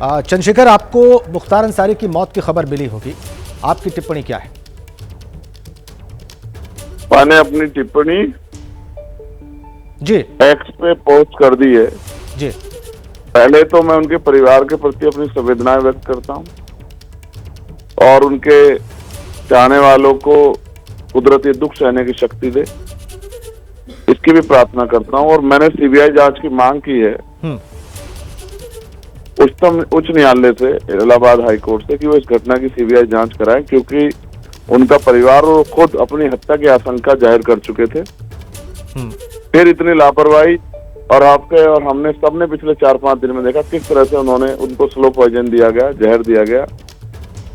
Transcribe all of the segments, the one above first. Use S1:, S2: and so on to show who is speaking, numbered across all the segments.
S1: चंद्रशेखर, आपको मुख्तार अंसारी की मौत की खबर मिली होगी, आपकी टिप्पणी क्या है?
S2: मैंने अपनी टिप्पणी
S1: जी
S2: एक्स पे पोस्ट कर दी है।
S1: जी।
S2: पहले तो मैं उनके परिवार के प्रति अपनी संवेदनाएं व्यक्त करता हूं और उनके चाहने वालों को कुदरती दुख सहने की शक्ति दे, इसकी भी प्रार्थना करता हूं। और मैंने सीबीआई जांच की मांग की है उच्च न्यायालय से, इलाहाबाद हाई कोर्ट से, कि वो इस घटना की सीबीआई जांच कराएं, क्योंकि उनका परिवार और खुद अपनी हत्या की आशंका जाहिर कर चुके थे। फिर इतनी लापरवाही, और आपके और हमने सबने पिछले 4-5 दिन में देखा किस तरह से उनको स्लो पॉइजन दिया गया, जहर दिया गया।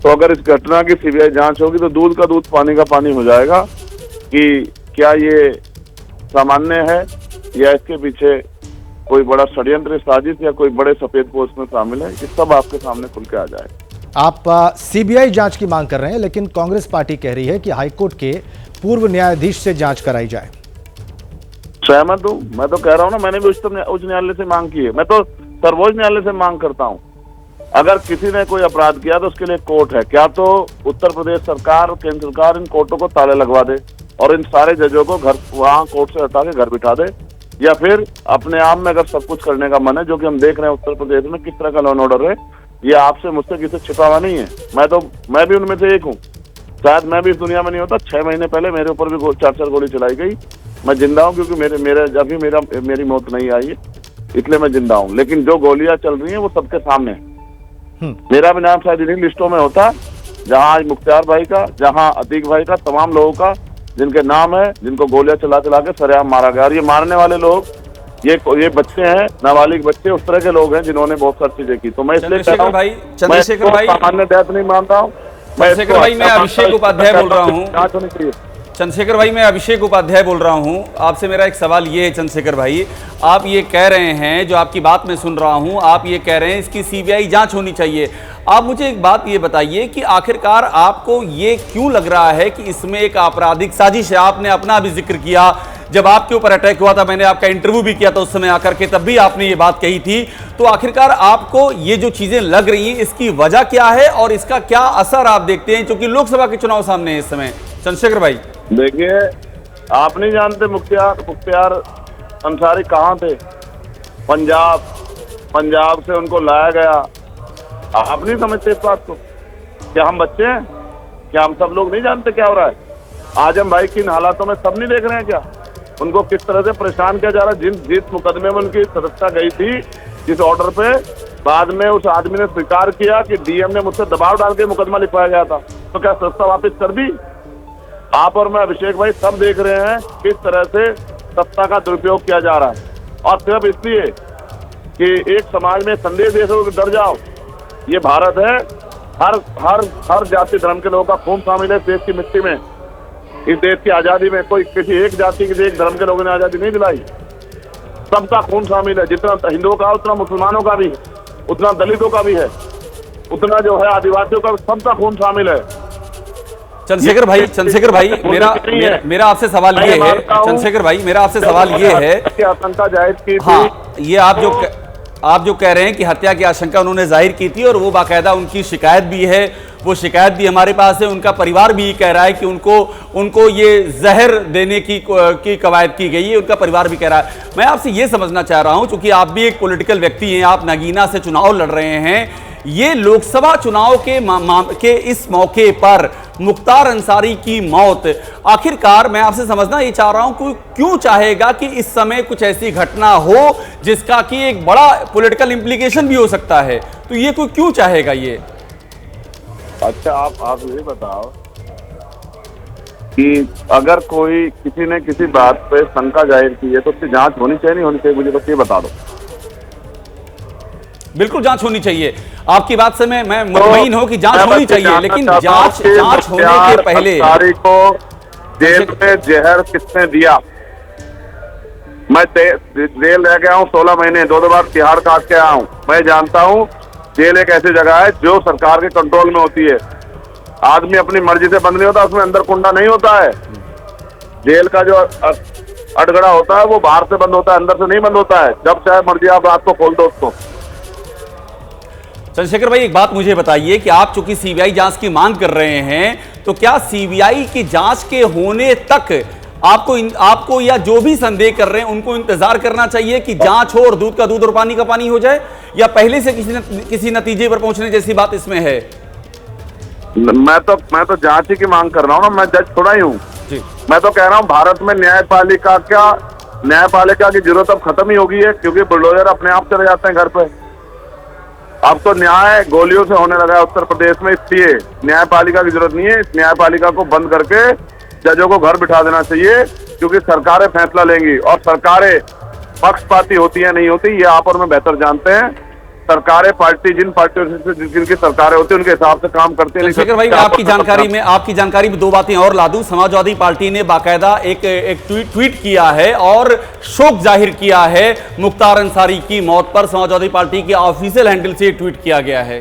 S2: तो अगर इस घटना की सीबीआई जांच होगी तो दूध का दूध पानी का पानी हो जाएगा कि क्या ये सामान्य है या इसके पीछे कोई बड़ा षड्यंत्र, साजिश या कोई बड़े सफेद पोश में शामिल है। ये सब आपके सामने खुल के आ जाए। आप
S1: सीबीआई जांच की मांग कर रहे हैं, लेकिन कांग्रेस पार्टी कह रही है कि हाईकोर्ट के पूर्व न्यायाधीश से जांच कराई जाए।
S2: सहमत हूँ, मैं तो कह रहा हूँ ना, मैंने भी उच्च न्यायालय से मांग की है। मैं तो सर्वोच्च न्यायालय से मांग करता हूँ। अगर किसी ने कोई अपराध किया तो उसके लिए कोर्ट है। क्या तो उत्तर प्रदेश सरकार, केंद्र सरकार इन कोर्टों को ताले लगवा दे और इन सारे जजों को घर वहां कोर्ट से हटा के घर बिठा दे, या फिर अपने आप में अगर सब कुछ करने का मन है, जो कि हम देख रहे हैं उत्तर प्रदेश में किस तरह का लॉ एंड ऑर्डर है, ये आपसे मुझसे किसी छिपा हुआ नहीं है। मैं भी उनमें से एक हूँ। शायद मैं भी इस दुनिया में नहीं होता। 6 महीने पहले मेरे ऊपर भी 4-4 गोली चलाई गई। मैं जिंदा हूँ क्योंकि मेरी मौत नहीं आई है, इसलिए मैं जिंदा हूँ। लेकिन जो गोलियां चल रही हैं वो सबके सामने है। मेरा भी नाम शायद इन्हीं लिस्टों में होता, जहाँ मुख्तार भाई का, जहाँ अतीक भाई का, तमाम लोगों का जिनके नाम है, जिनको गोलियां चला चला के सरेआम मारा गया। और ये मारने वाले लोग ये बच्चे हैं, नाबालिग बच्चे, उस तरह के लोग हैं जिन्होंने बहुत सारी चीजें की। तो मैं इसलिए
S3: चंद्रशेखर भाई
S2: सामान्य डेथ नहीं मानता हूँ।
S3: चंद्रशेखर भाई, मैं अभिषेक उपाध्याय बोल रहा हूँ। चंद्रशेखर भाई, मैं अभिषेक उपाध्याय बोल रहा हूं। आपसे मेरा एक सवाल ये है चंद्रशेखर भाई, आप ये कह रहे हैं, जो आपकी बात मैं सुन रहा हूं, आप ये कह रहे हैं इसकी सीबीआई जांच होनी चाहिए। आप मुझे एक बात ये बताइए कि आखिरकार आपको ये क्यों लग रहा है कि इसमें एक आपराधिक साजिश है? आपने अपना भी जिक्र किया, जब आपके ऊपर अटैक हुआ था, मैंने आपका इंटरव्यू भी किया था उस समय आकर के, तब भी आपने ये बात कही थी। तो आखिरकार आपको ये जो चीजें लग रही हैं, इसकी वजह क्या है और इसका क्या असर आप देखते हैं, क्योंकि लोकसभा के चुनाव सामने है इस समय? चंद्रशेखर भाई
S2: देखिए, आप नहीं जानते मुख्तार अंसारी कहाँ थे। पंजाब से उनको लाया गया। आप नहीं समझते इस बात को? क्या हम बच्चे हैं? क्या हम सब लोग नहीं जानते क्या हो रहा है? आजम भाई किन हालातों में सब नहीं देख रहे हैं क्या? उनको किस तरह से परेशान किया जा रहा है। जिस मुकदमे में उनकी सदस्यता गई थी, जिस ऑर्डर पे, बाद में उस आदमी ने स्वीकार किया कि डीएम ने मुझसे दबाव डाल के मुकदमा लिखवाया गया था। तो क्या सदस्यता वापिस कर दी? आप और मैं, अभिषेक भाई, सब देख रहे हैं किस तरह से सत्ता का दुरुपयोग किया जा रहा है। और सिर्फ इसलिए कि एक समाज में संदेश दे सको कि डर जाओ। ये भारत है, हर जाति धर्म के लोगों का खून शामिल है देश की मिट्टी में। इस देश की आजादी में कोई किसी एक जाति, किसी एक धर्म के लोगों ने आजादी नहीं दिलाई। सबका खून शामिल है। जितना हिंदुओं का, उतना मुसलमानों का भी है, उतना दलितों का भी है, उतना जो है आदिवासियों का, सबका खून शामिल है।
S3: चंद्रशेखर भाई, मेरा आपसे सवाल ये है, चंद्रशेखर भाई, मेरा आपसे सवाल ये है,
S2: आशंका जाहिर की थी।
S3: हाँ, ये आप जो कह रहे हैं कि हत्या की आशंका उन्होंने जाहिर की थी और वो बाकायदा उनकी शिकायत भी है, वो शिकायत भी हमारे पास है। उनका परिवार भी कह रहा है कि उनको ये जहर देने की कवायद की गई है, उनका परिवार भी कह रहा है। मैं आपसे ये समझना चाह रहा हूं, क्योंकि आप भी एक पॉलिटिकल व्यक्ति हैं, आप नगीना से चुनाव लड़ रहे हैं, ये लोकसभा चुनाव के इस मौके पर मुख्तार अंसारी की मौत, आखिरकार मैं आपसे समझना ये चाह रहा हूं कि क्यों चाहेगा कि इस समय कुछ ऐसी घटना हो जिसका कि एक बड़ा पॉलिटिकल इंप्लीकेशन भी हो सकता है? तो ये कोई क्यों चाहेगा ये?
S2: अच्छा, आप ये बताओ कि अगर कोई किसी ने किसी बात पे शंका जाहिर की है तो उसकी जांच होनी चाहिए, नहीं होनी चाहिए? मुझे बस ये बता दो।
S3: बिल्कुल जांच होनी चाहिए। आपकी बात से मैं मुतमईन हूं कि जांच होनी चाहिए, लेकिन जांच होने के पहले
S2: को जेल में जहर किसने दिया? मैं जेल रह गया हूं 16 महीने, 2 बार तिहाड़ काट के आया हूं। मैं जानता हूं जेल एक ऐसी जगह है जो सरकार के कंट्रोल में होती है। आदमी अपनी मर्जी से बंद नहीं होता, उसमें अंदर कुंडा नहीं होता है। जेल का जो अटगड़ा होता है वो बाहर से बंद होता है, अंदर से नहीं बंद होता है। जब चाहे मर्जी आप रात को खोल दो उसको।
S3: चंद्रशेखर भाई, एक बात मुझे बताइए कि आप चूंकि सीबीआई जांच की मांग कर रहे हैं, तो क्या सीबीआई की जांच के होने तक आपको या जो भी संदेह कर रहे हैं उनको इंतजार करना चाहिए कि जांच हो और दूध का दूध और पानी का पानी हो जाए, या पहले से किसी नतीजे पर पहुंचने जैसी बात इसमें है?
S2: मैं तो जांच ही की मांग कर रहा हूँ ना, मैं जज थोड़ा ही हूँ
S3: जी।
S2: मैं तो कह रहा हूँ भारत में न्यायपालिका की जरूरत अब खत्म ही होगी है, क्योंकि बुलडोजर अपने आप चले जाते हैं घर पे। अब तो न्याय गोलियों से होने लगा है उत्तर प्रदेश में, इसलिए न्यायपालिका की जरूरत नहीं है। इस न्यायपालिका को बंद करके जजों को घर बिठा देना चाहिए, क्योंकि सरकारें फैसला लेंगी और सरकारें पक्षपाती होती है नहीं होती, ये आप और मैं बेहतर जानते हैं। सरकारें जिन पार्टियों से जिनकी सरकारें होती है उनके हिसाब से काम करते हैं।
S3: चंद्रशेखर भाई, आपकी जानकारी में दो बातें और ला दूं। समाजवादी पार्टी ने बाकायदा एक ट्वीट किया है और शोक जाहिर किया है मुख्तार अंसारी की मौत पर। समाजवादी पार्टी के ऑफिशियल हैंडल से ट्वीट किया गया है।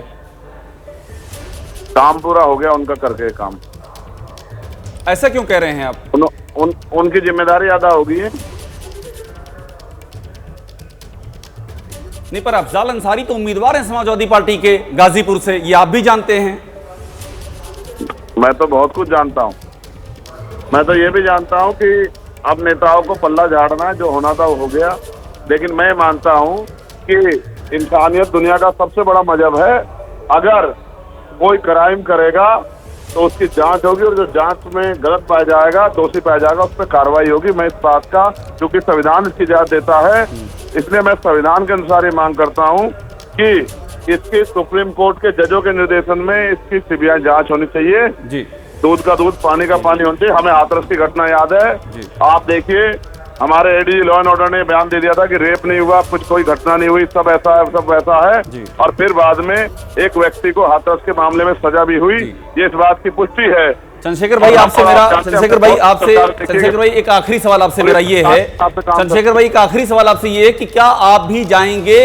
S2: काम पूरा हो गया उनका करके काम।
S3: ऐसा क्यों कह रहे हैं आप?
S2: उनकी जिम्मेदारी अदा होगी।
S3: नहीं, पर अफजाल अंसारी तो उम्मीदवार हैं समाजवादी पार्टी के गाजीपुर से, ये आप भी जानते हैं।
S2: मैं तो बहुत कुछ जानता हूं। मैं तो ये भी जानता हूं कि अब नेताओं को पल्ला झाड़ना है, जो होना था वो हो गया। लेकिन मैं मानता हूं कि इंसानियत दुनिया का सबसे बड़ा मजहब है। अगर कोई क्राइम करेगा तो उसकी जांच होगी, और जो जांच में गलत पाया जाएगा, दोषी पाया जाएगा, उस पर कार्रवाई होगी। मैं इस बात का, क्योंकि संविधान इसकी इजाजत देता है, इसलिए मैं संविधान के अनुसार ये मांग करता हूं कि इसकी सुप्रीम कोर्ट के जजों के निर्देशन में इसकी सीबीआई जांच होनी चाहिए
S3: जी।
S2: दूध का दूध पानी का पानी होनी चाहिए। हमें हाथरस की घटना याद है, आप देखिए, हमारे एडीजी लॉ एंड ऑर्डर ने बयान दे दिया था कि रेप नहीं हुआ, कोई घटना नहीं हुई, सब ऐसा है, सब वैसा है, और फिर बाद में एक व्यक्ति को हाथरस के मामले में सजा भी हुई। ये इस बात की पुष्टि है।
S3: चंद्रशेखर भाई, एक आखिरी सवाल आपसे मेरा ये है। चंद्रशेखर भाई, एक आखिरी सवाल आपसे ये है कि क्या आप भी जाएंगे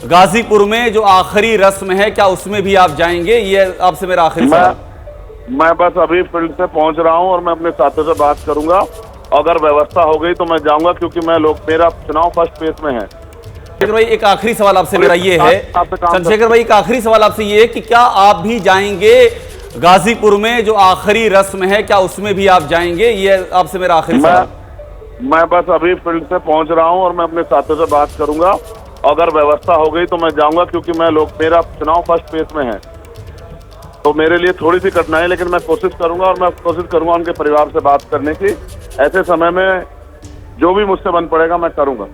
S3: गाजीपुर में जो आखिरी रस्म है, क्या उसमें भी आप जाएंगे? ये आपसे मेरा आखिरी सवाल।
S2: मैं बस अभी फील्ड से पहुंच रहा हूं और मैं अपने साथियों से बात करूंगा। अगर व्यवस्था हो गई तो मैं जाऊंगा, क्योंकि मेरा चुनाव फर्स्ट फेज में है।
S3: चंद्रशेखर भाई, एक आखिरी सवाल आपसे मेरा ये है। चंद्रशेखर भाई, एक आखिरी सवाल आपसे ये है कि क्या आप भी जाएंगे गाजीपुर में जो आखिरी रस्म है, क्या उसमें भी आप जाएंगे? ये आपसे मेरा आखिरी सवाल।
S2: मैं बस अभी फील्ड से पहुंच रहा हूं और मैं अपने साथियों से बात करूंगा। अगर व्यवस्था हो गई तो मैं जाऊंगा, क्योंकि मेरा चुनाव फर्स्ट फेज में है, तो मेरे लिए थोड़ी सी कठिनाई, लेकिन मैं कोशिश करूंगा, और मैं कोशिश करूंगा उनके परिवार से बात करने की। ऐसे समय में जो भी मुझसे बन पड़ेगा मैं करूंगा।